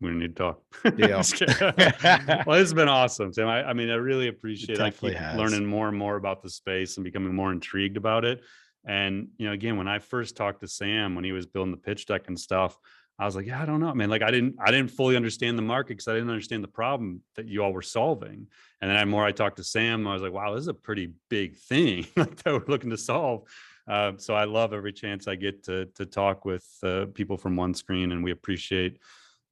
We need to talk. Deal. Well, this has been awesome, Sam. I really appreciate it. I keep learning more and more about the space and becoming more intrigued about it. And, again, when I first talked to Sam, when he was building the pitch deck and stuff, I was like, yeah, I don't know, man. Like I didn't fully understand the market because I didn't understand the problem that you all were solving. And then the more I talked to Sam, I was like, wow, this is a pretty big thing that we're looking to solve. So I love every chance I get to talk with people from OneScreen, and we appreciate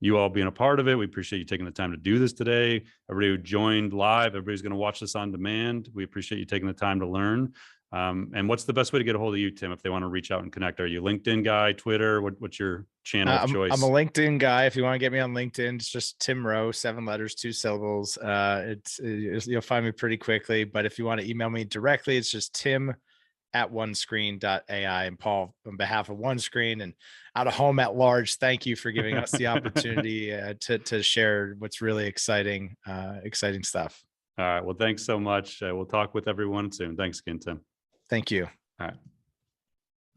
you all being a part of it. We appreciate you taking the time to do this today. Everybody who joined live, everybody's going to watch this on demand. We appreciate you taking the time to learn. And what's the best way to get a hold of you, Tim, if they want to reach out and connect? Are you LinkedIn guy, Twitter? What's your channel of choice? I'm a LinkedIn guy. If you want to get me on LinkedIn, it's just Tim Rowe, 7 letters, 2 syllables. You'll find me pretty quickly. But if you want to email me directly, it's just tim@OneScreen.ai. And Paul, on behalf of OneScreen and out of home at large, thank you for giving us the opportunity to share what's really exciting stuff. All right. Well, thanks so much. We'll talk with everyone soon. Thanks again, Tim. Thank you. All right.